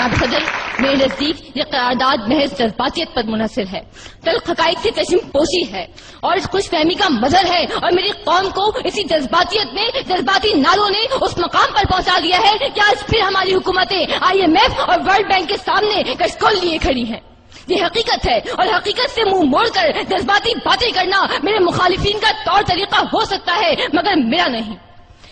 جناب صدر، میرے نزدیک یہ قرارداد محض جذباتیت پر منحصر ہے، تلخ حقائق سے چشم پوشی ہے اور اس خوش فہمی کا مظہر ہے، اور میری قوم کو اسی جذباتیت میں جذباتی نعروں نے اس مقام پر پہنچا دیا ہے کہ آج پھر ہماری حکومتیں IMF اور ورلڈ بینک کے سامنے کشکول لیے کھڑی ہیں۔ یہ حقیقت ہے، اور حقیقت سے منہ موڑ کر جذباتی باتیں کرنا میرے مخالفین کا طور طریقہ ہو سکتا ہے، مگر میرا نہیں۔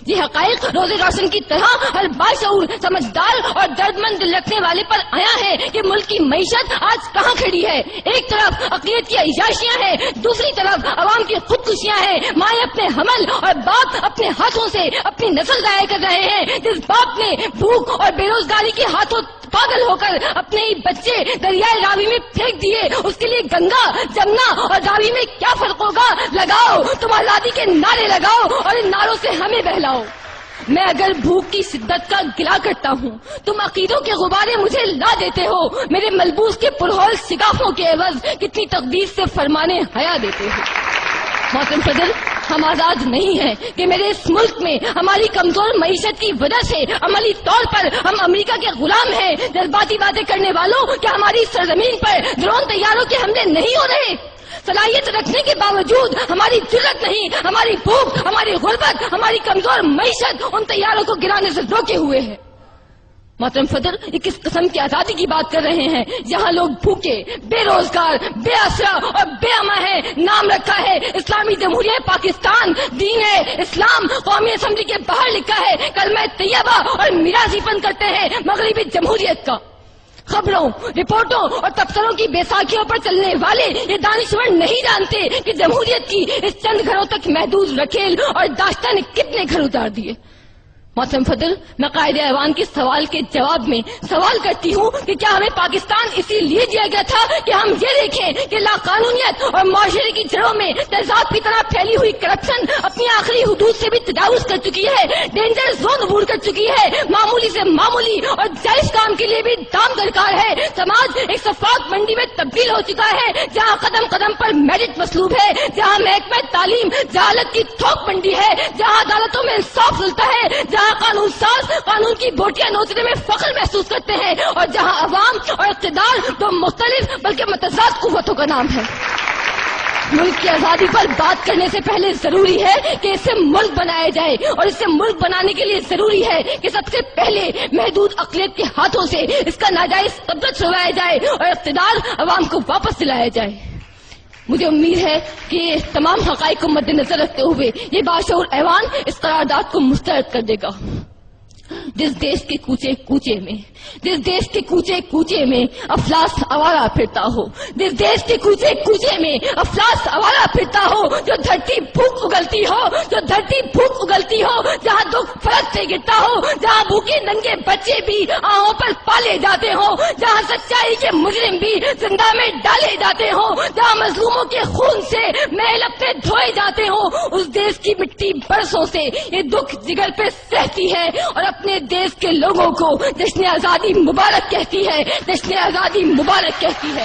یہ حقائق روز روشن کی طرح ہر باشعور، سمجھدار اور درد مند دل رکھنے والے پر آیا ہے کہ ملک کی معیشت آج کہاں کھڑی ہے۔ ایک طرف عقیدت کی عیاشیاں ہیں، دوسری طرف عوام کی خودکشیاں ہیں۔ مائیں اپنے حمل اور باپ اپنے ہاتھوں سے اپنی نسل ضائع کر رہے ہیں۔ جس باپ نے بھوک اور بے روزگاری کے ہاتھوں پاگل ہو کر اپنے ہی بچے دریائے راوی میں پھینک دیے، اس کے لیے گنگا، جمنا اور راوی میں کیا فرق ہوگا؟ لگاؤ، تم آزادی کے نعرے لگاؤ اور ان نعروں سے ہمیں بہلاؤ۔ میں اگر بھوک کی شدت کا گلا کرتا ہوں، تم عقیدوں کے غبارے مجھے لا دیتے ہو، میرے ملبوس کے پرہول شگافوں کے عوض کتنی تقدیر سے فرمانے حیا دیتے ہو۔ محترم صدر، ہم آزاد نہیں ہیں کہ میرے اس ملک میں ہماری کمزور معیشت کی وجہ سے عملی طور پر ہم امریکہ کے غلام ہیں۔ جذباتی باتیں کرنے والوں، کیا ہماری سرزمین پر ڈرون طیاروں کے حملے نہیں ہو رہے؟ صلاحیت رکھنے کے باوجود ہماری جرت نہیں، ہماری بھوک، ہماری غربت، ہماری کمزور معیشت ان طیاروں کو گرانے سے روکے ہوئے ہے۔ محترم صدر، یہ کس قسم کی آزادی کی بات کر رہے ہیں جہاں لوگ بھوکے، بے روزگار، بے آسرا اور بے اما ہے؟ نام رکھا ہے اسلامی جمہوریہ پاکستان، دین ہے اسلام، قومی اسمبلی کے باہر لکھا ہے کلمہ طیبہ اور میراثی پن کرتے ہیں مغربی جمہوریت کا۔ خبروں، رپورٹوں اور تبصروں کی بیساکھیوں پر چلنے والے یہ دانشور نہیں جانتے کہ جمہوریت کی اس چند گھروں تک محدود رکھیل اور داشتہ نے کتنے گھر اتار دیے۔ محترم صدر، میں قائد ایوان کے سوال کے جواب میں سوال کرتی ہوں کہ کیا ہمیں پاکستان اسی لیے دیا گیا تھا کہ ہم یہ دیکھیں کہ لا قانونیت اور معاشرے کی جڑوں میں تیزاب کی طرح پھیلی ہوئی کرپشن اپنی آخری حدود سے بھی تجاوز کر چکی ہے، ڈینجر زون عبور کر چکی ہے، معمولی سے معمولی اور جائز کام کے لیے بھی دام درکار ہے۔ سماج ایک شفاف منڈی میں تبدیل ہو چکا ہے جہاں قدم قدم پر میرٹ مسلوب ہے، جہاں محکمہ تعلیم جہالت کی تھوک منڈی ہے، جہاں عدالتوں میں انصاف ملتا ہے، جہاں قانون ساز قانون کی بوٹیاں نوچنے میں فخر محسوس کرتے ہیں، اور جہاں عوام اور اقتدار دو مختلف بلکہ متضاد قوتوں کا نام ہے۔ ملک کی آزادی پر بات کرنے سے پہلے ضروری ہے کہ اسے ملک بنایا جائے، اور اسے ملک بنانے کے لیے ضروری ہے کہ سب سے پہلے محدود اقلیت کے ہاتھوں سے اس کا ناجائز قبضہ چھڑوایا جائے اور اقتدار عوام کو واپس دلایا جائے۔ مجھے امید ہے کہ تمام حقائق کو مد نظر رکھتے ہوئے یہ باشعور ایوان اس قرارداد کو مسترد کر دے گا۔ جس دیش کے کوچے کوچے میں، جس دیش کے کوچے کوچے میں افلاس آوارہ پھرتا ہو، جس دیش کے کوچے کوچے میں افلاس آوارہ پھرتا ہو، جو دھرتی بھوک اگلتی ہو، جو دھرتی بھوک اگلتی ہو، جہاں دکھ فرق سے گرتا ہو، جہاں بھوکے ننگے بچے بھی آہوں پر پالے جاتے ہوں، جہاں سچائی کے مجرم بھی زندہ میں ڈالے جاتے ہوں، جہاں مظلوموں کے خون سے محل اپنے دھوئے جاتے ہوں، اس دیش کی مٹی برسوں سے یہ دکھ جگر پہ سہتی ہے اور اپنے دیش کے لوگوں کو جشن آزادی مبارک کہتی ہے، جشن آزادی مبارک کہتی ہے۔